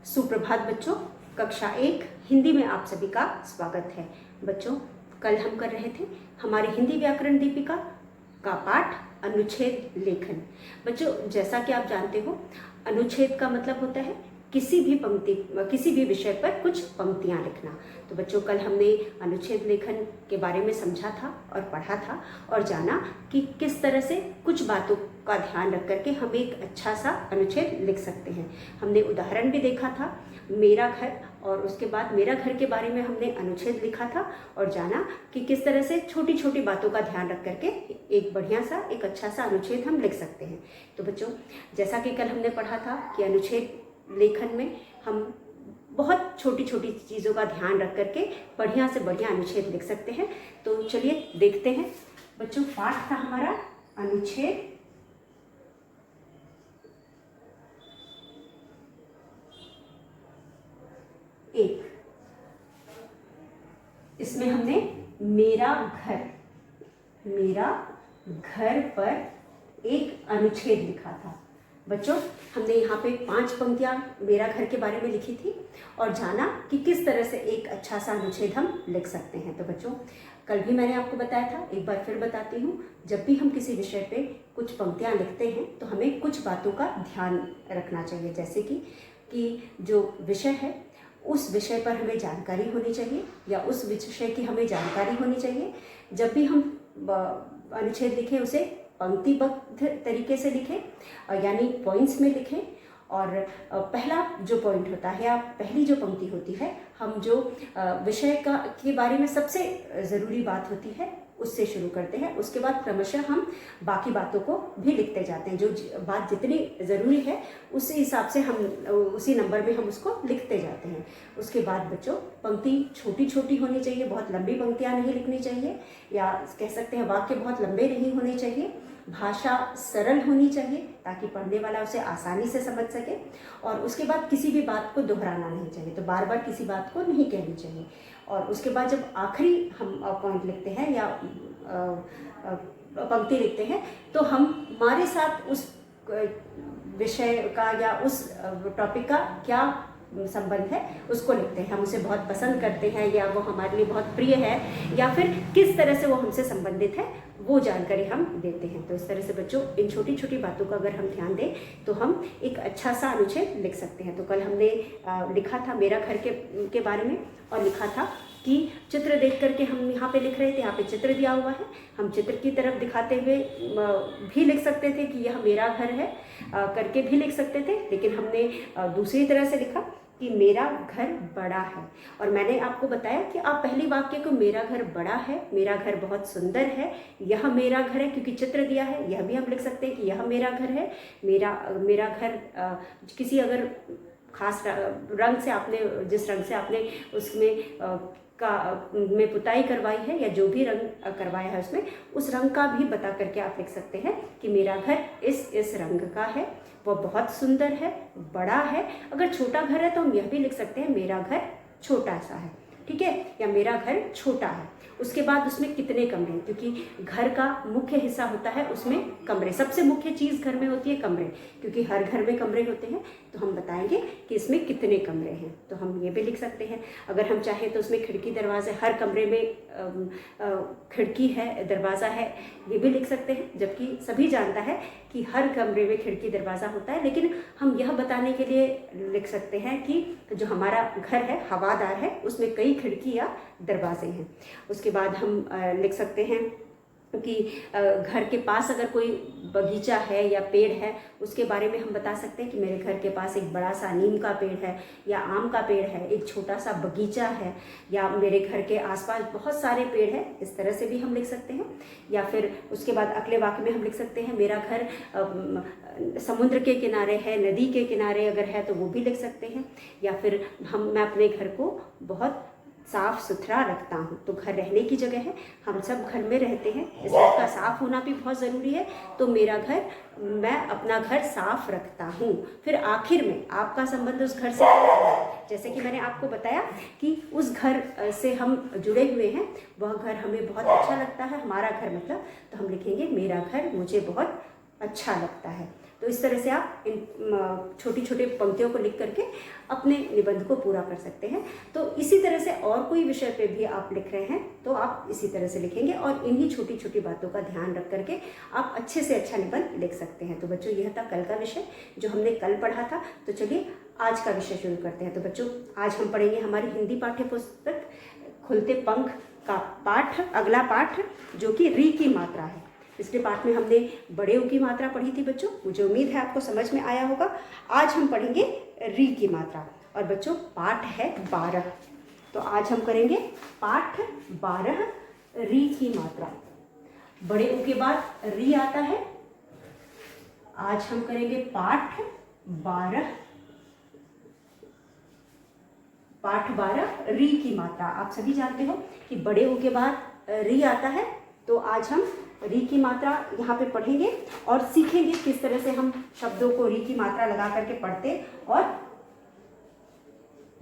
सुप्रभात बच्चों। कक्षा 1 हिंदी में आप सभी का स्वागत है। बच्चों, कल हम कर रहे थे हमारी हिंदी व्याकरण दीपिका का पाठ अनुच्छेद लेखन। बच्चों, जैसा कि आप जानते हो, अनुच्छेद का मतलब होता है किसी भी विषय पर कुछ पंक्तियां लिखना। तो बच्चों, कल हमने अनुच्छेद लेखन के बारे में समझा था और पढ़ा था और जाना कि किस तरह से कुछ बातों का ध्यान रख करके हम एक अच्छा सा अनुच्छेद लिख सकते हैं। हमने उदाहरण भी देखा था, मेरा घर, और उसके बाद मेरा घर के बारे में हमने अनुच्छेद लिखा था और जाना कि किस तरह से छोटी छोटी बातों का ध्यान रख करके एक बढ़िया सा, एक अच्छा सा अनुच्छेद हम लिख सकते हैं। तो बच्चों, जैसा कि कल हमने पढ़ा था कि अनुच्छेद लेखन में हम बहुत छोटी छोटी चीज़ों का ध्यान रख करके बढ़िया से बढ़िया अनुच्छेद लिख सकते हैं। तो चलिए देखते हैं। बच्चों, पाठ था हमारा अनुच्छेद 1। इसमें हमने मेरा घर पर एक अनुच्छेद लिखा था। बच्चों, हमने यहाँ पे 5 पंक्तियाँ मेरा घर के बारे में लिखी थी और जाना कि किस तरह से एक अच्छा सा अनुच्छेद हम लिख सकते हैं। तो बच्चों, कल भी मैंने आपको बताया था, एक बार फिर बताती हूँ, जब भी हम किसी विषय पे कुछ पंक्तियाँ लिखते हैं तो हमें कुछ बातों का ध्यान रखना चाहिए। जैसे कि जो विषय है उस विषय पर हमें जानकारी होनी चाहिए या उस विषय की हमें जानकारी होनी चाहिए। जब भी हम अनुच्छेद लिखें उसे पंक्तिबद्ध तरीके से लिखें, यानी पॉइंट्स में लिखें। और पहला जो पॉइंट होता है या पहली जो पंक्ति होती है, हम जो विषय के बारे में सबसे ज़रूरी बात होती है उससे शुरू करते हैं। उसके बाद क्रमशः हम बाकी बातों को भी लिखते जाते हैं। जो बात जितनी ज़रूरी है उस हिसाब से हम उसी नंबर में हम उसको लिखते जाते हैं। उसके बाद बच्चों, पंक्ति छोटी छोटी होनी चाहिए, बहुत लंबी पंक्तियाँ नहीं लिखनी चाहिए, या कह सकते हैं वाक्य बहुत लंबे नहीं होने चाहिए। भाषा सरल होनी चाहिए ताकि पढ़ने वाला उसे आसानी से समझ सके। और उसके बाद किसी भी बात को दोहराना नहीं चाहिए, तो बार बार किसी बात को नहीं कहनी चाहिए। और उसके बाद जब आखिरी हम पॉइंट लिखते हैं या पंक्ति लिखते हैं तो हम हमारे साथ उस विषय का या उस टॉपिक का क्या संबंध है उसको लिखते हैं। हम उसे बहुत पसंद करते हैं या वो हमारे लिए बहुत प्रिय है, या फिर किस तरह से वो हमसे संबंधित है, वो जानकारी हम देते हैं। तो इस तरह से बच्चों, इन छोटी छोटी बातों का अगर हम ध्यान दें तो हम एक अच्छा सा अनुच्छेद लिख सकते हैं। तो कल हमने लिखा था मेरा घर के बारे में, और लिखा था कि चित्र देख करके हम यहाँ पे लिख रहे थे, यहाँ पे चित्र दिया हुआ है, हम चित्र की तरफ दिखाते हुए भी लिख सकते थे कि यह मेरा घर है करके भी लिख सकते थे, लेकिन हमने दूसरी तरह से लिखा कि मेरा घर बड़ा है। और मैंने आपको बताया कि आप पहली वाक्य को मेरा घर बड़ा है, मेरा घर बहुत सुंदर है, यह मेरा घर है, क्योंकि चित्र दिया है, यह भी हम लिख सकते हैं कि यह मेरा घर है। मेरा घर किसी अगर खास रंग से आपने, जिस रंग से आपने उसमें में पुताई करवाई है या जो भी रंग करवाया है उसमें, उस रंग का भी बता करके आप लिख सकते हैं कि मेरा घर इस रंग का है, वह बहुत सुंदर है, बड़ा है। अगर छोटा घर है तो हम यह भी लिख सकते हैं मेरा घर छोटा सा है, ठीक है, या मेरा घर छोटा है। उसके बाद उसमें कितने कमरे हैं, क्योंकि घर का मुख्य हिस्सा होता है उसमें कमरे, सबसे मुख्य चीज़ घर में होती है कमरे, क्योंकि हर घर में कमरे होते हैं। तो हम बताएंगे कि इसमें कितने कमरे हैं, तो हम ये भी लिख सकते हैं। अगर हम चाहें तो उसमें खिड़की दरवाजे, हर कमरे में खिड़की है, दरवाज़ा है, ये भी लिख सकते हैं। जबकि सभी जानता है कि हर कमरे में खिड़की दरवाज़ा होता है, लेकिन हम यह बताने के लिए लिख सकते हैं कि जो हमारा घर है हवादार है, उसमें कई खिड़की या दरवाजे हैं। उसके बाद हम लिख सकते हैं कि घर के पास अगर कोई बगीचा है या पेड़ है उसके बारे में हम बता सकते हैं कि मेरे घर के पास एक बड़ा सा नीम का पेड़ है या आम का पेड़ है, एक छोटा सा बगीचा है, या मेरे घर के आसपास बहुत सारे पेड़ हैं। इस तरह से भी हम लिख सकते हैं। या फिर उसके बाद अगले वाक्य में हम लिख सकते हैं मेरा घर समुद्र के किनारे है, नदी के किनारे अगर है तो वो भी लिख सकते हैं। या फिर मैं अपने घर को बहुत साफ सुथरा रखता हूँ। तो घर रहने की जगह है, हम सब घर में रहते हैं, इस घर का साफ होना भी बहुत ज़रूरी है। तो मेरा घर, मैं अपना घर साफ रखता हूँ। फिर आखिर में आपका संबंध उस घर से है, जैसे कि मैंने आपको बताया कि उस घर से हम जुड़े हुए हैं, वह घर हमें बहुत अच्छा लगता है, हमारा घर मतलब, तो हम लिखेंगे मेरा घर मुझे बहुत अच्छा लगता है। तो इस तरह से आप इन छोटी छोटी पंक्तियों को लिख करके अपने निबंध को पूरा कर सकते हैं। तो इसी तरह से और कोई विषय पे भी आप लिख रहे हैं तो आप इसी तरह से लिखेंगे और इन्हीं छोटी छोटी बातों का ध्यान रख करके आप अच्छे से अच्छा निबंध लिख सकते हैं। तो बच्चों, यह था कल का विषय जो हमने कल पढ़ा था। तो चलिए आज का विषय शुरू करते हैं। तो बच्चों, आज हम पढ़ेंगे हमारी हिंदी पाठ्य पुस्तक खुलते पंख का पाठ, अगला पाठ जो कि री की मात्रा है। पिछले पाठ में हमने बड़े ऊ की मात्रा पढ़ी थी बच्चों, मुझे उम्मीद है आपको समझ में आया होगा। आज हम पढ़ेंगे री की मात्रा और बच्चों पाठ है 12। तो आज हम करेंगे पाठ 12 री की मात्रा। बड़े ऊ के बाद री आता है। आज हम करेंगे पाठ 12 री की मात्रा। आप सभी जानते हो कि बड़े ऊ के बाद री आता है। तो आज हम री की मात्रा यहाँ पे पढ़ेंगे और सीखेंगे किस तरह से हम शब्दों को री की मात्रा लगा करके पढ़ते और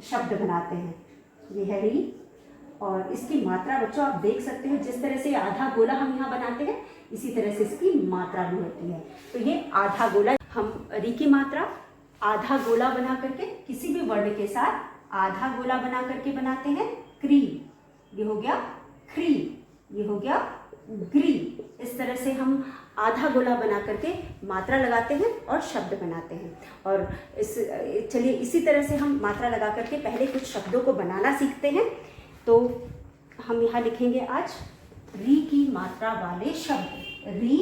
शब्द बनाते हैं। ये है री और इसकी मात्रा बच्चों आप देख सकते हैं, जिस तरह से आधा गोला हम यहाँ बनाते हैं इसी तरह से इसकी मात्रा भी होती है। तो ये आधा गोला, हम री की मात्रा आधा गोला बना करके किसी भी वर्ण के साथ आधा गोला बना करके बनाते हैं। क्री, ये हो गया क्री, ये हो गया ग्री। इस तरह से हम आधा गोला बना करके मात्रा लगाते हैं और शब्द बनाते हैं। और चलिए इसी तरह से हम मात्रा लगा करके पहले कुछ शब्दों को बनाना सीखते हैं। तो हम यहाँ लिखेंगे आज री की मात्रा वाले शब्द। री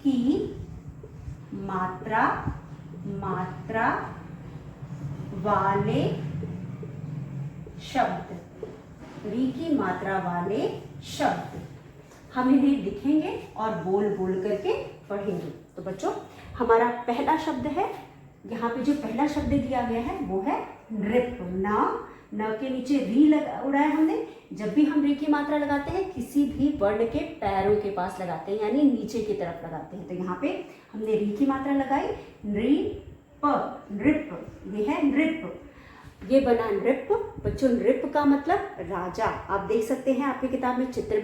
की मात्रा वाले शब्द। री की मात्रा वाले शब्द हम इन्हें लिखेंगे और बोल बोल करके पढ़ेंगे। तो बच्चों, हमारा पहला शब्द है, यहाँ पे जो पहला शब्द दिया गया है वो है नृप। न के नीचे री उड़ाया हमने। जब भी हम री की मात्रा लगाते हैं किसी भी वर्ण के पैरों के पास लगाते हैं, यानी नीचे की तरफ लगाते हैं। तो यहाँ पे हमने री की मात्रा लगाई, नृप, नृप, ये है नृप, ये बना नृप। बच्चों, नृप का मतलब राजा। आप देख सकते हैं आपकी किताब में चित्र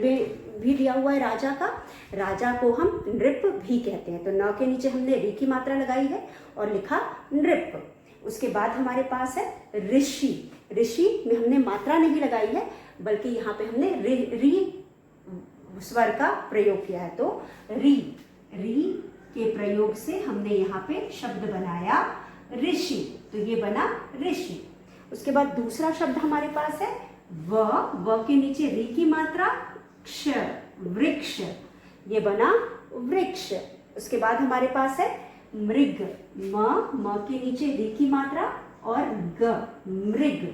भी दिया हुआ है राजा का। राजा को हम नृप भी कहते हैं। तो न के नीचे हमने री की मात्रा लगाई है और लिखा नृप। उसके बाद हमारे पास है ऋषि। ऋषि में हमने मात्रा नहीं लगाई है बल्कि यहाँ पे हमने री स्वर का प्रयोग किया है। तो री के प्रयोग से हमने यहाँ पे शब्द बनाया ऋषि। तो ये बना ऋषि। उसके बाद दूसरा शब्द हमारे पास है व के नीचे री की मात्रा क्ष, वृक्ष, ये बना वृक्ष। उसके बाद हमारे पास है मृग। म के नीचे री की मात्रा और ग, मृग।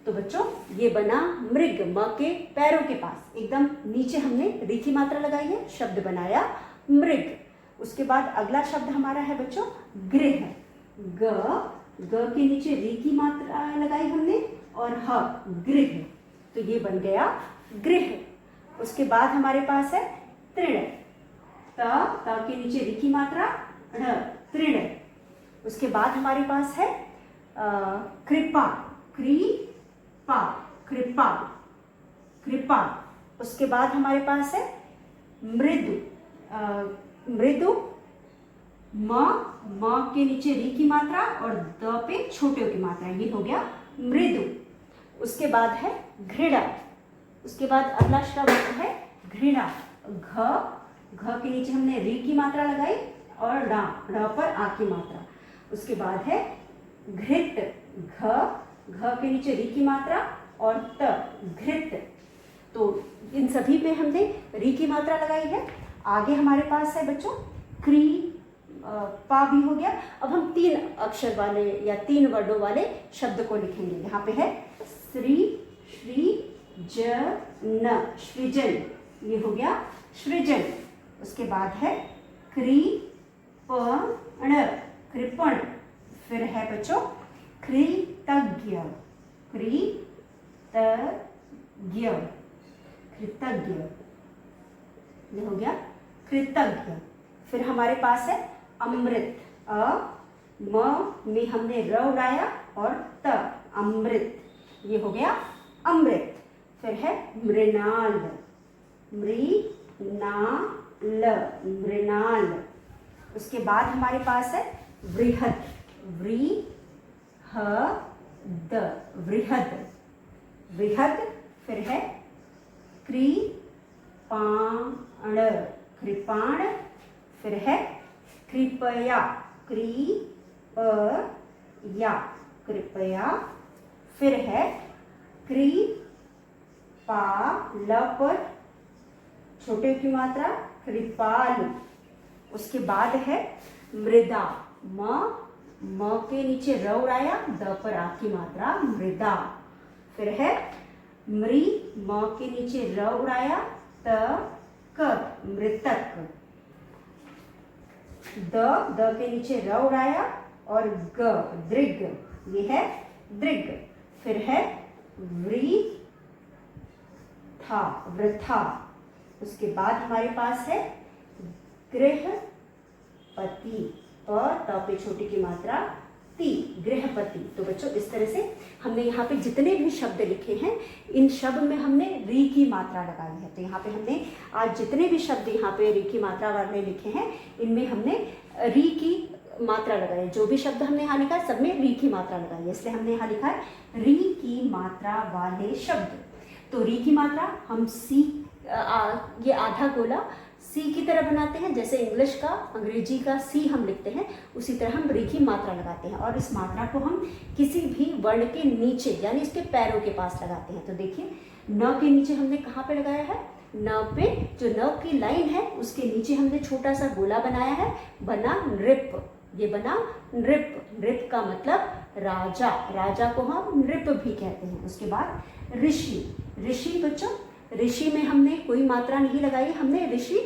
तो बच्चों, ये बना मृग। म के पैरों के पास एकदम नीचे हमने री की मात्रा लगाई है, शब्द बनाया मृग। उसके बाद अगला शब्द हमारा है बच्चों गृह। ग के नीचे री की मात्रा लगाई हमने और ह, गृह। तो ये बन गया गृह। उसके बाद हमारे पास है तृण। त के नीचे री की मात्रा ढ़, तृण। उसके बाद हमारे पास है कृपा। कृपा, कृपा, कृपा। उसके बाद हमारे पास है मृदु। मृदु, म के नीचे री की मात्रा और द पे छोटे की मात्रा, ये हो गया मृदु। उसके बाद है घृणा। उसके बाद अगला शब्द है घृणा। घ के नीचे हमने री की मात्रा लगाई और ढ़ पर आ की मात्रा। उसके बाद है घृत। घ के नीचे री की मात्रा और त, घृत। तो इन सभी पे हमने री की मात्रा लगाई है। आगे हमारे पास है बच्चों क्री, पा भी हो गया। अब हम 3 अक्षर वाले या 3 वर्णों वाले शब्द को लिखेंगे। यहाँ पे है श्री, श्री, ज, न, सृजन, ये हो गया सृजन। उसके बाद है कृपण, कृपण। फिर है बच्चों कृतज्ञ, कृतज्ञ, कृतज्ञ, ये हो गया कृतज्ञ। फिर हमारे पास है अमृत। म में हमने र उड़ाया और त, अमृत, ये हो गया अमृत। फिर है मृणाल। मृणाल, मृणाल, उसके बाद हमारे पास है वृहद, वृहद, वृहद, वृहद, फिर है कृपाण, कृपाण, फिर है कृपया, कृपया, कृपया, फिर है कृपाल पर छोटे की मात्रा कृपालु। उसके बाद है मृदा, म के नीचे र उड़ाया, द पर आ की मात्रा मृदा। फिर है मृ, म के नीचे र उड़ाया, त क मृतक, द के नीचे र उड़ाया और ग दृग, ये है दृग। फिर है वृथा, वृथा। उसके बाद हमारे पास है गृहपति, प त पे छोटी की मात्रा ती, गृहपति। तो बच्चों इस तरह से हमने यहाँ पे जितने भी शब्द लिखे हैं इन शब्द में हमने री की मात्रा लगाई है। तो यहाँ पे हमने आज जितने भी शब्द यहाँ पे री की मात्रा वाले लिखे हैं इनमें हमने री की मात्रा लगाई है। जो भी शब्द हमने यहाँ लिखा है सब में री की मात्रा लगाई है, इसलिए हमने यहाँ लिखा है री की मात्रा वाले शब्द। तो री की मात्रा हम सी, ये आधा गोला सी की तरह बनाते हैं, जैसे इंग्लिश का अंग्रेजी का सी हम लिखते हैं उसी तरह हम री की मात्रा लगाते हैं। और इस मात्रा को हम किसी भी वर्ण के नीचे यानी इसके पैरों के पास लगाते हैं। तो देखिए न के नीचे हमने कहाँ पे लगाया है, न पे, जो न की लाइन है उसके नीचे हमने छोटा सा गोला बनाया है, बना नृप, ये बना नृप। नृप का मतलब राजा, राजा को हम नृप भी कहते हैं। उसके बाद ऋषि, ऋषि बच्चों ऋषि में हमने कोई मात्रा नहीं लगाई, हमने ऋषि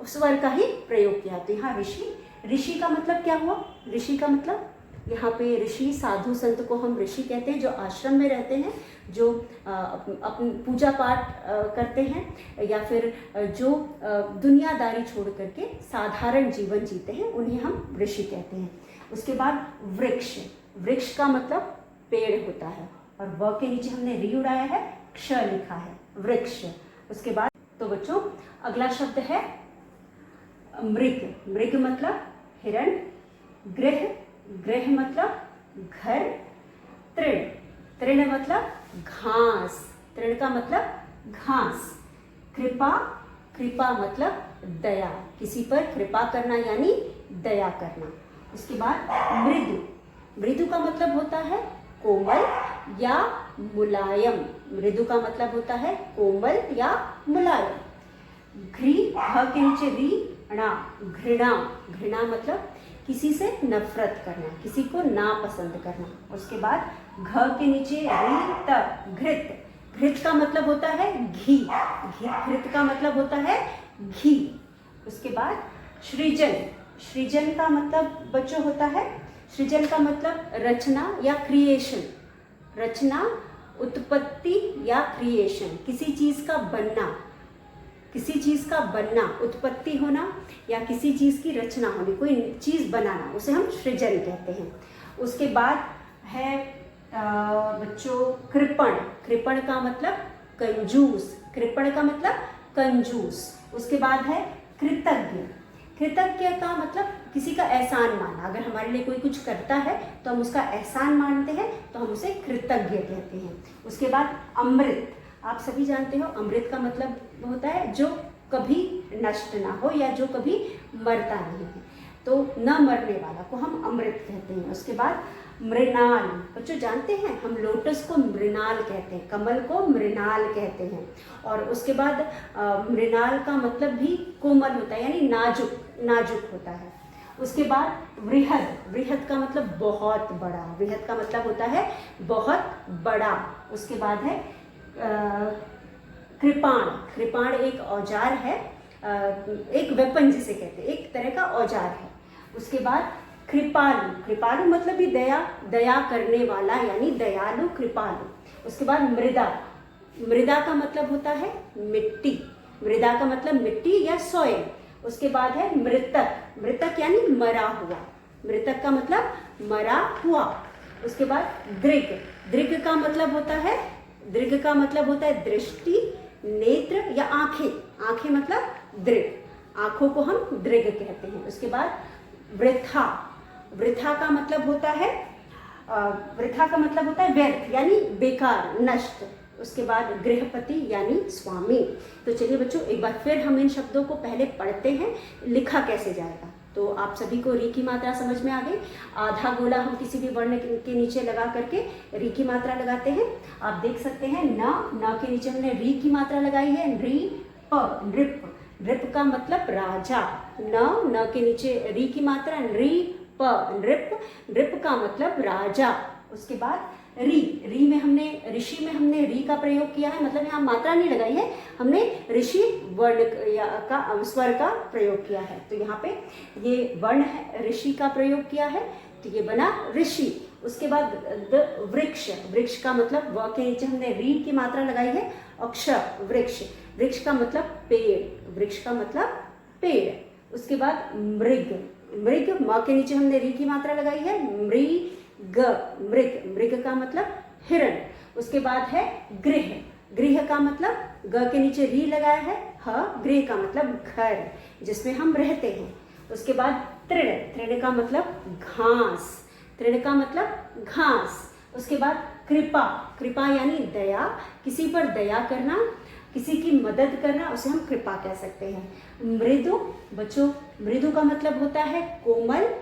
स्वर का ही प्रयोग किया। तो यहाँ ऋषि, ऋषि का मतलब क्या हुआ, ऋषि का मतलब यहाँ पे ऋषि साधु संत को हम ऋषि कहते हैं, जो आश्रम में रहते हैं, जो अपनी पूजा पाठ करते हैं या फिर जो दुनियादारी छोड़ करके साधारण जीवन जीते हैं उन्हें हम ऋषि कहते हैं। उसके बाद वृक्ष, वृक्ष का मतलब पेड़ होता है और व के नीचे हमने री उड़ाया है, क्ष लिखा है, वृक्ष। उसके बाद तो बच्चों अगला शब्द है मृग, मृग मतलब हिरण, गृह, गृह मतलब घर, तृण, तृण मतलब घास, तृण का मतलब घास, कृपा, कृपा मतलब दया, किसी पर कृपा करना यानी दया करना। उसके बाद मृदु, मृदु का मतलब होता है कोमल या मुलायम, मृदु का मतलब होता है कोमल या मुलायम। घृ, ह के नीचे री, णा, घृणा, घृणा मतलब किसी से नफरत करना, किसी को नापसंद करना। उसके बाद घ के नीचे री, त, घृत, घृत का मतलब होता है घी, घृत का मतलब होता है घी। उसके बाद सृजन, सृजन का मतलब बच्चों होता है, सृजन का मतलब रचना या क्रिएशन, रचना, उत्पत्ति या क्रिएशन, किसी चीज का बनना, किसी चीज का बनना, उत्पत्ति होना या किसी चीज की रचना होनी, कोई चीज बनाना, उसे हम सृजन कहते हैं। उसके बाद है बच्चों कृपण, कृपण का मतलब कंजूस, कृपण का मतलब कंजूस। उसके बाद है कृतज्ञ, कृतज्ञ का मतलब किसी का एहसान मानना, अगर हमारे लिए कोई कुछ करता है तो हम उसका एहसान मानते हैं तो हम उसे कृतज्ञ कहते हैं। उसके बाद अमृत, आप सभी जानते हो अमृत का मतलब होता है जो कभी नष्ट ना हो या जो कभी मरता नहीं है, तो न मरने वाला को हम अमृत कहते हैं। उसके बाद मृणाल, बच्चों जानते हैं हम लोटस को मृणाल कहते हैं, कमल को मृणाल कहते हैं। और उसके बाद मृणाल का मतलब भी कोमल होता है यानी नाजुक, नाजुक होता है। उसके बाद वृहद, वृहद का मतलब बहुत बड़ा, वृहद का मतलब होता है बहुत बड़ा। उसके बाद है कृपाण, कृपाण एक औजार है, एक वेपन जिसे कहते हैं, एक तरह का औजार है। उसके बाद कृपालु, कृपालु मतलब भी दया, दया करने वाला यानी दयालु, कृपालु। उसके बाद मृदा, मृदा का मतलब होता है मिट्टी, मृदा का मतलब मिट्टी या सॉइल। उसके बाद है मृतक, मृतक यानी मरा हुआ, मृतक का मतलब मरा हुआ। उसके बाद दृग, दृग का मतलब होता है, दृग का मतलब होता है दृष्टि, नेत्र या आंखें, आंखें मतलब दृग, आंखों को हम दृग कहते हैं। उसके बाद वृथा, वृथा का मतलब होता है वृथा का मतलब होता है व्यर्थ यानी बेकार, नष्ट। उसके बाद गृहपति यानी स्वामी। तो चलिए बच्चों एक बार फिर हम इन शब्दों को पहले पढ़ते हैं, लिखा कैसे जाएगा। तो आप सभी को री की मात्रा समझ में आ गई। आधा गोला हम किसी भी वर्ण के नीचे लगा करके री की मात्रा लगाते हैं। आप देख सकते हैं न के नीचे हमने री की मात्रा लगाई है, री प, नृप। नृप का मतलब राजा। न के नीचे री की मात्रा, री प, नृप। नृप का मतलब राजा। उसके बाद री में हमने, ऋषि में हमने री का प्रयोग किया है, मतलब यहाँ मात्रा नहीं लगाई है, हमने ऋषि वर्ण का स्वर का प्रयोग किया है। तो यहाँ पे ये वर्ण है, ऋषि का प्रयोग किया है, तो ये बना ऋषि। उसके बाद वृक्ष, वृक्ष का मतलब व के नीचे हमने री की मात्रा लगाई है, अक्ष, वृक्ष। वृक्ष का मतलब पेड़, वृक्ष का मतलब पेड़। उसके बाद मृग, मृग म के नीचे हमने री की मात्रा लगाई है, मृग, मृग। मृग का मतलब हिरण। उसके बाद है गृह, गृह का मतलब ग के नीचे री लगाया है, ह, गृह का मतलब घर जिसमें हम रहते हैं। उसके बाद तृण, तृण का मतलब घास, तृण का मतलब घास। उसके बाद कृपा, कृपा यानी दया, किसी पर दया करना, किसी की मदद करना, उसे हम कृपा कह सकते हैं। मृदु, बच्चों मृदु का मतलब होता है कोमल,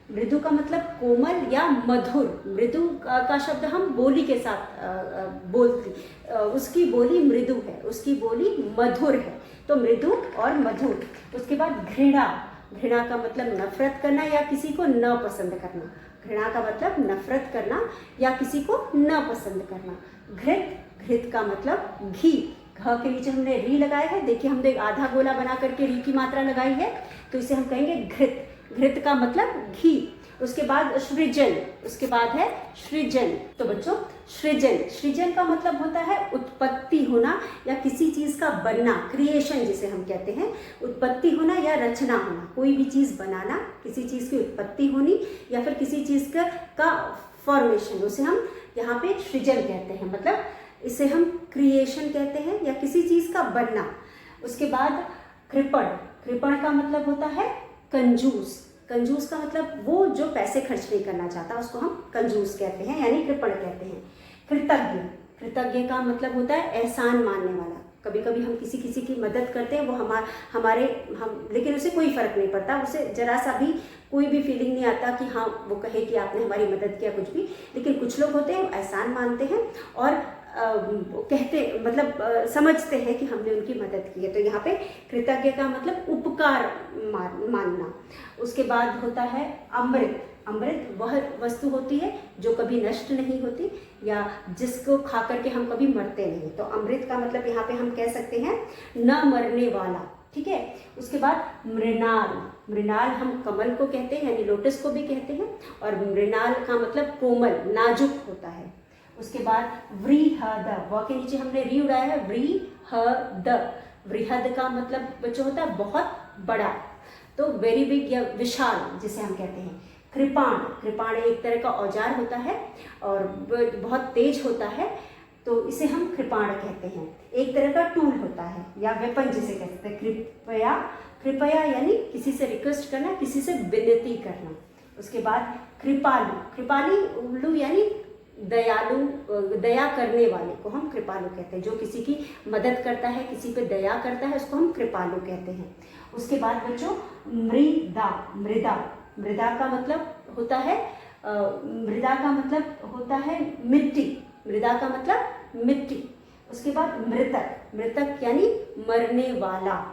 मृदु का मतलब कोमल या मधुर। मृदु का शब्द हम बोली के साथ बोलती, उसकी बोली मृदु है, उसकी बोली मधुर है, तो मृदु और मधुर। उसके बाद घृणा, घृणा का मतलब नफरत करना या किसी को न पसंद करना। घृणा का मतलब नफरत करना या किसी को न पसंद करना। घृत, घृत का मतलब घी, घ के नीचे हमने री लगाया है, देखिए हमने आधा गोला बना करके री की मात्रा लगाई है, तो इसे हम कहेंगे घृत। घृत का मतलब घी। उसके बाद सृजन, उसके बाद है सृजन। तो बच्चों सृजन, सृजन का मतलब होता है उत्पत्ति होना या किसी चीज का बनना, क्रिएशन जिसे हम कहते हैं, उत्पत्ति होना या रचना होना, कोई भी चीज बनाना, किसी चीज की उत्पत्ति होनी या फिर किसी चीज का फॉर्मेशन, उसे हम यहाँ पे सृजन कहते हैं, मतलब इसे हम क्रिएशन कहते हैं या किसी चीज का बनना। उसके बाद कृपण, कृपण का मतलब होता है कंजूस, कंजूस का मतलब वो जो पैसे खर्च नहीं करना चाहता, उसको हम कंजूस कहते हैं यानी कृपण कहते हैं। कृतज्ञ, कृतज्ञ का मतलब होता है एहसान मानने वाला। कभी कभी हम किसी की मदद करते हैं, वो हमारे लेकिन उसे कोई फर्क नहीं पड़ता, उसे जरा सा भी कोई भी फीलिंग नहीं आता कि हाँ वो कहे कि आपने हमारी मदद किया कुछ भी। लेकिन कुछ लोग होते हैं एहसान मानते हैं और कहते मतलब समझते हैं कि हमने उनकी मदद की है। तो यहाँ पे कृतज्ञ का मतलब उपकार मानना। उसके बाद होता है अमृत, अमृत वह वस्तु होती है जो कभी नष्ट नहीं होती या जिसको खा करके हम कभी मरते नहीं। तो अमृत का मतलब यहाँ पे हम कह सकते हैं न मरने वाला, ठीक है। उसके बाद मृणाल, मृणाल हम कमल को कहते हैं यानी लोटस को भी कहते हैं, और मृणाल का मतलब कोमल, नाजुक होता है। उसके बाद व्रीहद, व के नीचे हमने री उड़ाया है, व्रीहद। वृहद का मतलब बच्चों होता है बहुत बड़ा, तो वेरी बिग या विशाल जिसे हम कहते हैं। कृपाण, कृपाण एक तरह का औजार होता है और बहुत तेज होता है, तो इसे हम कृपाण कहते हैं। एक तरह का टूल होता है या वेपन जिसे कहते हैं। कृपया, कृपया यानी किसी से रिक्वेस्ट करना, किसी से विनती करना। उसके बाद कृपालु, कृपालु यानी दयालु, दया करने वाले को हम कृपालु कहते हैं। जो किसी की मदद करता है, किसी पे दया करता है, उसको हम कृपालु कहते हैं। उसके बाद बच्चों मृदा, मृदा, मृदा का मतलब होता है मृदा का मतलब होता है मिट्टी, मृदा का मतलब मिट्टी। उसके बाद मृतक, मृतक यानी मरने वाला।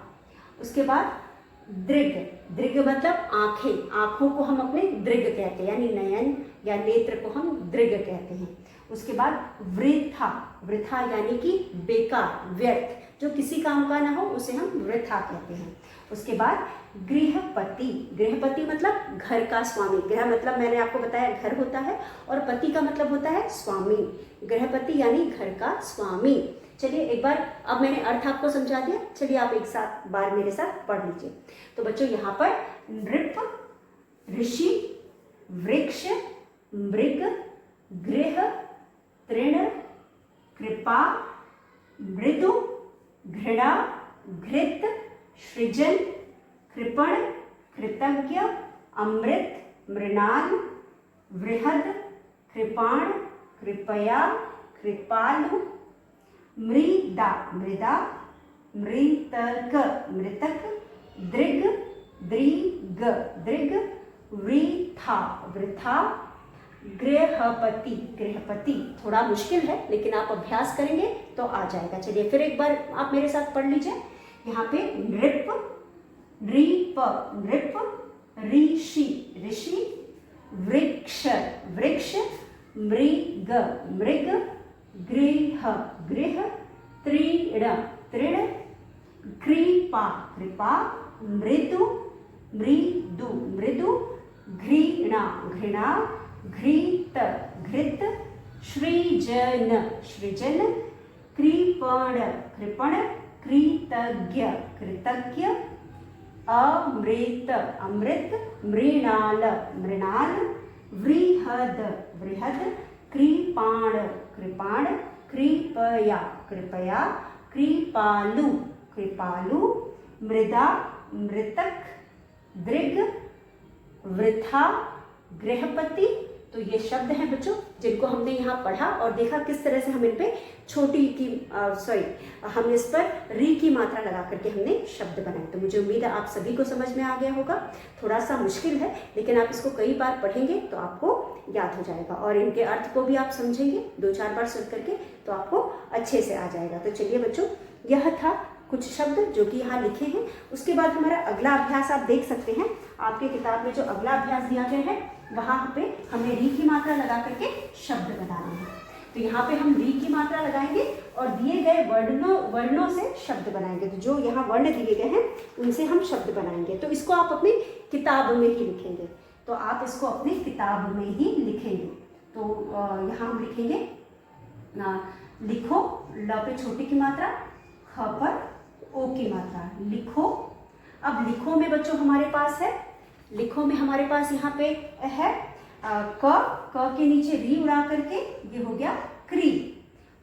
उसके बाद दृग, दृग मतलब आंखें, आंखों को हम अपने दृग कहते हैं यानी नयन या नेत्र को हम दृग कहते हैं। उसके बाद वृथा, वृथा यानी कि बेकार, व्यर्थ, जो किसी काम का ना हो उसे हम वृथा कहते हैं। उसके बाद गृहपति, गृहपति मतलब घर का स्वामी। गृह मतलब मैंने आपको बताया घर होता है और पति का मतलब होता है स्वामी। गृहपति यानी घर का स्वामी। चलिए एक बार, अब मैंने अर्थ आपको समझा दिया, चलिए आप एक साथ बार मेरे साथ पढ़ लीजिए। तो बच्चों यहाँ पर नृप, ऋषि, वृक्ष, मृग, गृह, तृण, कृपा, मृदु, घृणा, घृत, सृजन, कृपण, कृतज्ञ, अमृत, मृणाल, वृहद, कृपाण, कृपया, कृपालु, मृदा, मृदा, मृतक, मृतक, दृग, दृग, दृग, वृथा, वृथा, गृहपति, गृहपति। थोड़ा मुश्किल है लेकिन आप अभ्यास करेंगे तो आ जाएगा। चलिए फिर एक बार आप मेरे साथ पढ़ लीजिए। यहाँ पे नृप, नृप, नृप, ऋषि, ऋषि, वृक्ष, वृक्ष, मृग, मृग, गृह, गृह, तृण, तृण, कृपा, कृपा, मृदु, मृदु, मृदु, घृणा, घृणा, घृत, घृत, सृजन, सृजन, कृपण, कृपण, कृतज्ञ, कृतज्ञ, अमृत, अमृत, मृणाल, मृणाल, वृहद, वृहद, कृपाण, कृपाण, कृपया, कृपया, कृपालु, कृपालु, मृदा, मृतक, दृग, वृथा, गृहपति। तो ये शब्द हैं बच्चों जिनको हमने यहाँ पढ़ा और देखा किस तरह से हम इन पे छोटी की हम इस पर री की मात्रा लगा करके हमने शब्द बनाए। तो मुझे उम्मीद है आप सभी को समझ में आ गया होगा। थोड़ा सा मुश्किल है लेकिन आप इसको कई बार पढ़ेंगे तो आपको याद हो जाएगा और इनके अर्थ को भी आप समझेंगे 2-4 बार सुन करके तो आपको अच्छे से आ जाएगा। तो चलिए बच्चों, यह था कुछ शब्द जो कि यहाँ लिखे हैं। उसके बाद हमारा अगला अभ्यास आप देख सकते हैं। आपके किताब में जो अगला अभ्यास दिया गया है वहाँ पे हमें री की मात्रा लगा करके शब्द बनाने हैं। तो यहाँ पे हम री की मात्रा लगाएंगे और दिए गए वर्णों से शब्द बनाएंगे। तो जो यहाँ वर्ण दिए गए हैं उनसे हम शब्द बनाएंगे। तो इसको आप अपनी किताब में ही लिखेंगे। तो आप इसको अपनी किताब में ही लिखेंगे। तो यहाँ हम लिखेंगे लिखो, ल पे छोटी की मात्रा, ख पर ओ की मात्रा, लिखो। अब लिखो में बच्चों हमारे पास है, लिखो में हमारे पास यहाँ पे है क के नीचे री उड़ा करके ये हो गया क्री।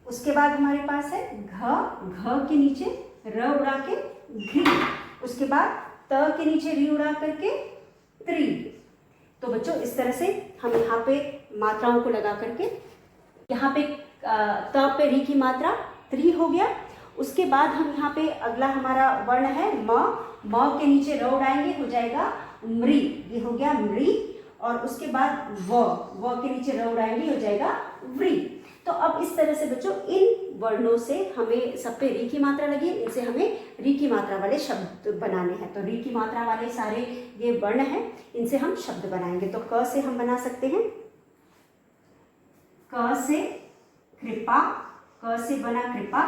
उसके बाद हमारे पास है घ के नीचे र उड़ा के घी। उसके बाद त के नीचे री उड़ा करके त्रि। तो बच्चों इस तरह से हम यहाँ पे मात्राओं को लगा करके यहाँ पे त पे री की मात्रा त्रि हो गया। उसके बाद हम यहाँ पे अगला हमारा वर्ण है म के नीचे र उड़ाएंगे, हो जाएगा मृ, ये हो गया मृ। और उसके बाद व के नीचे र उड़ाएंगे, हो जाएगा व्री। तो अब इस तरह से बच्चों इन वर्णों से हमें सब पे री की मात्रा लगी, इनसे हमें री की मात्रा वाले शब्द बनाने हैं। तो री की मात्रा वाले सारे ये वर्ण हैं, इनसे हम शब्द बनाएंगे। तो क से हम बना सकते हैं, क से कृपा, क से बना कृपा।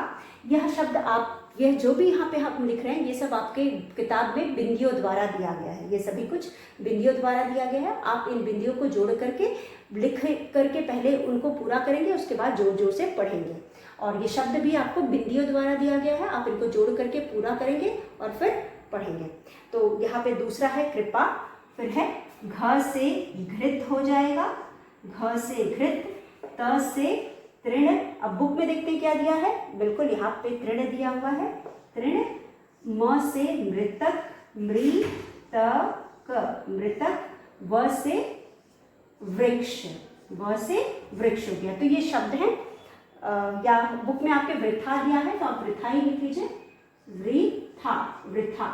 यह शब्द आप यह जो भी यहाँ पे हम लिख रहे हैं ये सब आपके किताब में बिंदियों द्वारा दिया गया है। ये सभी कुछ बिंदियों द्वारा दिया गया है। आप इन बिंदियों को जोड़ करके लिख करके पहले उनको पूरा करेंगे, उसके बाद जोर जोर से पढ़ेंगे। और ये शब्द भी आपको बिंदियों द्वारा दिया गया है, आप इनको जोड़ करके पूरा करेंगे और फिर पढ़ेंगे। तो यहाँ पे दूसरा है कृपा, फिर है घ से घृत हो जाएगा, घ से घृत, त से तृण। अब बुक में देखते हैं क्या दिया है, बिल्कुल यहाँ पे तृण दिया हुआ है, तृण। म से मृतक, मृतक, मृतक। व से वृक्ष, व से वृक्ष हो गया। तो ये शब्द हैं, या बुक में आपके वृथा दिया है तो आप वृथा ही लिख लीजिए, वृथा, वृथा।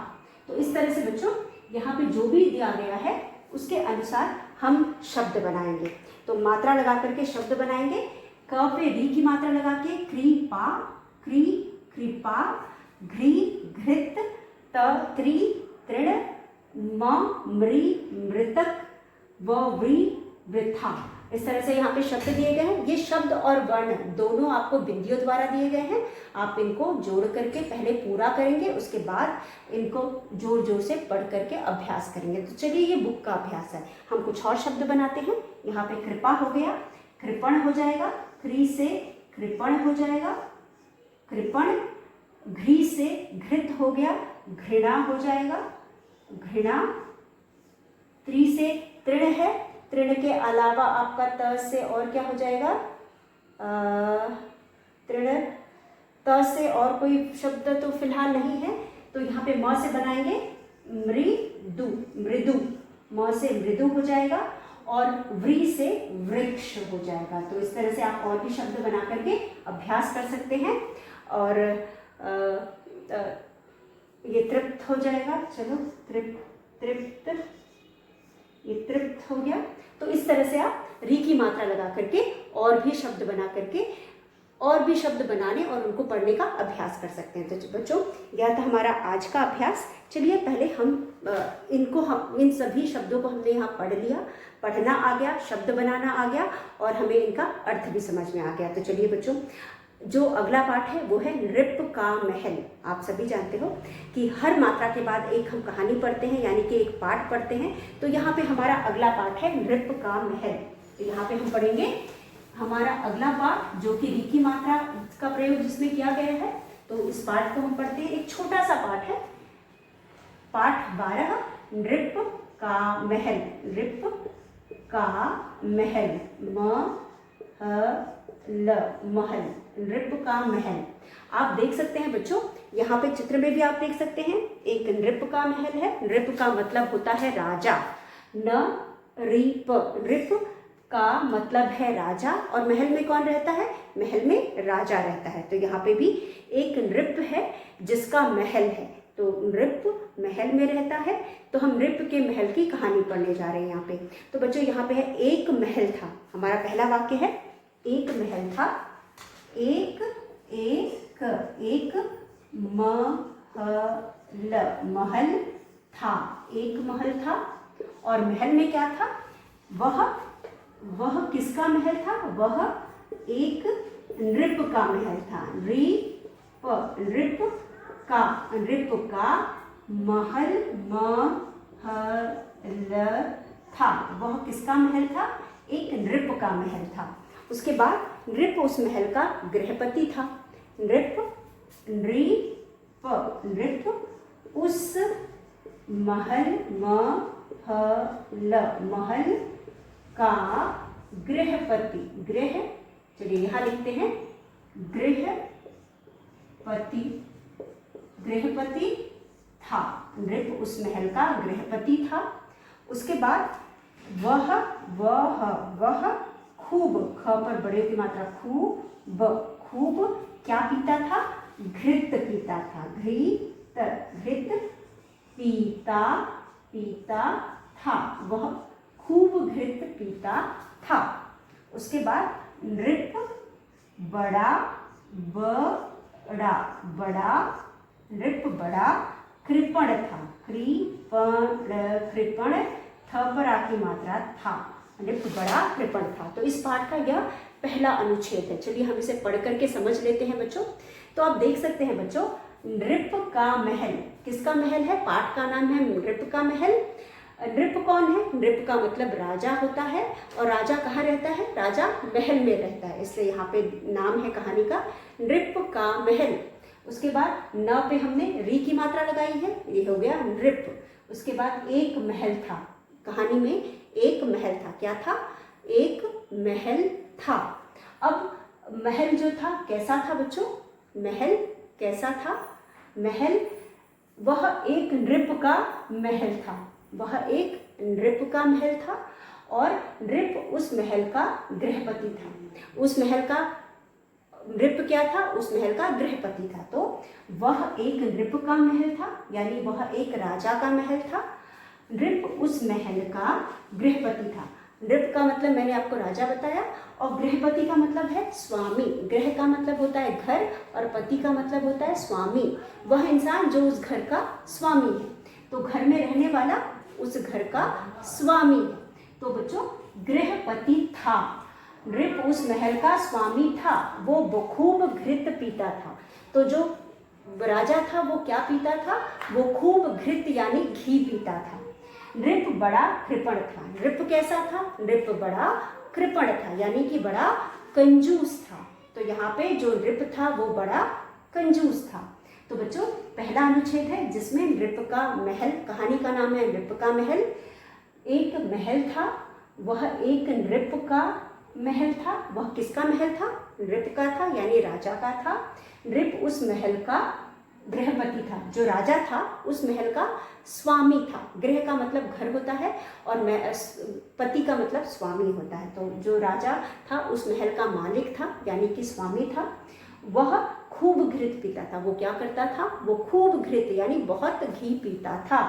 तो इस तरह से बच्चों यहाँ पे जो भी दिया गया है उसके अनुसार हम शब्द बनाएंगे। तो मात्रा लगा करके शब्द बनाएंगे। क पे री की मात्रा लगा के कृपा, क्री, कृपा, घृ, घृत, त, त्रि, तृण, म, मृ, मृतक, व, वृ, वृथा। इस तरह से यहाँ पे शब्द दिए गए हैं। ये शब्द और वर्ण दोनों आपको बिंदियों द्वारा दिए गए हैं। आप इनको जोड़ करके पहले पूरा करेंगे, उसके बाद इनको जोर जोर से पढ़ करके अभ्यास करेंगे। तो चलिए ये बुक का अभ्यास है। हम कुछ और शब्द बनाते हैं। यहाँ पे कृपा हो गया, कृपण हो जाएगा, क्री से कृपण हो जाएगा, कृपण। घृ से घृत हो गया, घृणा हो जाएगा, घृणा। त्रि से तृण है, तृण के अलावा आपका त से और क्या हो जाएगा, तृण। त से और कोई शब्द तो फिलहाल नहीं है। तो यहाँ पे म से बनाएंगे मृदु, मृदु। म से मृदु हो जाएगा और व्री से वृक्ष हो जाएगा। तो इस तरह से आप और भी शब्द बना करके अभ्यास कर सकते हैं। और ये तृप्त हो जाएगा, चलो तृप्त, ये तृप्त हो गया। तो इस तरह से आप री की मात्रा लगा करके और भी शब्द बना करके और भी शब्द बनाने और उनको पढ़ने का अभ्यास कर सकते हैं। तो बच्चों, यह था हमारा आज का अभ्यास। चलिए पहले हम इन सभी शब्दों को हमने यहाँ पढ़ लिया, पढ़ना आ गया, शब्द बनाना आ गया और हमें इनका अर्थ भी समझ में आ गया। तो चलिए बच्चों, जो अगला पाठ है वो है नृप का महल। आप सभी जानते हो कि हर मात्रा के बाद एक हम कहानी पढ़ते हैं, यानी कि एक पाठ पढ़ते हैं। तो यहाँ पे हमारा अगला पाठ है नृप का महल। तो यहाँ पे हम पढ़ेंगे हमारा अगला पाठ, जो कि री की मात्रा का प्रयोग जिसमें किया गया है। तो इस पाठ को हम पढ़ते हैं। एक छोटा सा पाठ है, पाठ 12, नृप का महल। नृप का महल, महल, नृप का महल। आप देख सकते हैं बच्चों, यहाँ पे चित्र में भी आप देख सकते हैं एक नृप का महल है। नृप का मतलब होता है राजा, न रीप, नृप का मतलब है राजा। और महल में कौन रहता है? महल में राजा रहता है। तो यहाँ पे भी एक नृप है जिसका महल है। तो नृप महल में रहता है। तो हम नृप के महल की कहानी पढ़ने जा रहे हैं यहाँ पे। तो बच्चों यहाँ पे है एक महल था। हमारा पहला वाक्य है एक महल था। एक महल था, एक महल था। और महल में क्या था? वह किसका महल था? वह एक नृप का महल था। नृप का महल था। वह किसका महल था? एक नृप का महल था। उसके बाद नृप उस महल का गृहपति था। नृप उस महल का गृहपति, चलिए यहाँ लिखते हैं गृहपति था। नृप उस महल का गृहपति था। उसके बाद वह खूब, ख पर बड़े की मात्रा, खूब क्या पीता था? घृत पीता था। घृत पीता था। वह खूब घृत पीता था। उसके बाद नृप नृप बड़ा कृपण था। कृपण, थ पर आ की मात्रा था। नृप बड़ा कृपण था। तो इस पाठ का यह पहला अनुच्छेद है। चलिए हम इसे पढ़ करके समझ लेते हैं बच्चों। तो आप देख सकते हैं बच्चों, नृप का महल किसका महल है? पाठ का नाम है नृप का महल। नृप कौन है? नृप का मतलब राजा होता है। और राजा कहाँ रहता है? राजा महल में रहता है, इसलिए यहाँ पे नाम है कहानी का नृप का महल। उसके बाद न पे हमने री की मात्रा लगाई है, ये हो गया नृप। उसके बाद एक महल था। कहानी में एक महल था। क्या था? एक महल था। अब महल जो था कैसा था बच्चों? महल कैसा था? महल, वह एक नृप का महल था। वह एक नृप का महल था और नृप उस महल का गृहपति था। उस महल का नृप क्या था? उस महल का गृहपति था। तो वह एक नृप का महल था, यानी वह एक राजा का महल था। नृप उस महल का गृहपति था। नृप का मतलब मैंने आपको राजा बताया और गृहपति का मतलब है स्वामी। गृह का मतलब होता है घर और पति का मतलब होता है स्वामी। वह इंसान जो उस घर का स्वामी है। तो घर में रहने वाला उस घर का स्वामी है। तो बच्चों, गृहपति था। नृप उस महल का स्वामी था। वो खूब घृत पीता था। तो जो राजा था वो क्या पीता था? वो खूब घृत यानी घी पीता था। नृप बड़ा कृपण था। नृप कैसा था? नृप बड़ा कृपण था, यानी कि बड़ा कंजूस था। तो यहाँ पे जो नृप था वो बड़ा कंजूस था। तो बच्चों, पहला अनुच्छेद है जिसमें नृप का महल, कहानी का नाम है नृप का महल। एक महल था, वह एक नृप का महल था। वह किसका महल था? नृप का था, यानी राजा का था। नृप उस महल का गृहपति था, जो राजा था उस महल का स्वामी था। गृह का मतलब घर होता है और पति का मतलब स्वामी होता है। तो जो राजा था उस महल का मालिक था, यानी कि स्वामी था। वह खूब घृत पीता था। वो क्या करता था? वो खूब घृत यानी बहुत घी पीता था।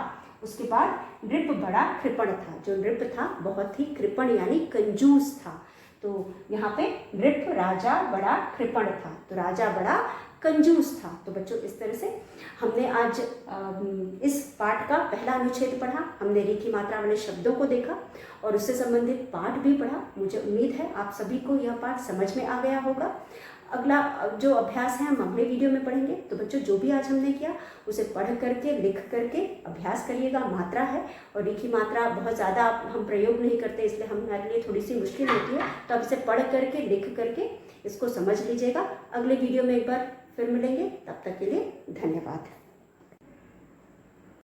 उसके बाद नृप बड़ा कृपण था। जो नृप था बहुत ही कृपण यानी कंजूस था। तो यहाँ पे नृप राजा बड़ा कृपण था, तो राजा बड़ा कंजूस था। तो बच्चों इस तरह से हमने आज इस पाठ का पहला अनुच्छेद पढ़ा। हमने रेखी मात्रा वाले शब्दों को देखा और उससे संबंधित पाठ भी पढ़ा। मुझे उम्मीद है आप सभी को यह पाठ समझ में आ गया होगा। अगला जो अभ्यास है हम अगले वीडियो में पढ़ेंगे। तो बच्चों जो भी आज हमने किया उसे पढ़ करके लिख करके अभ्यास करिएगा। मात्रा है और रेखी मात्रा बहुत ज़्यादा हम प्रयोग नहीं करते, इसलिए हमारे लिए थोड़ी सी मुश्किल होती है। तो अब इसे पढ़ करके लिख करके इसको समझ लीजिएगा। अगले वीडियो में एक बार फिर मिलेंगे, तब तक के लिए धन्यवाद।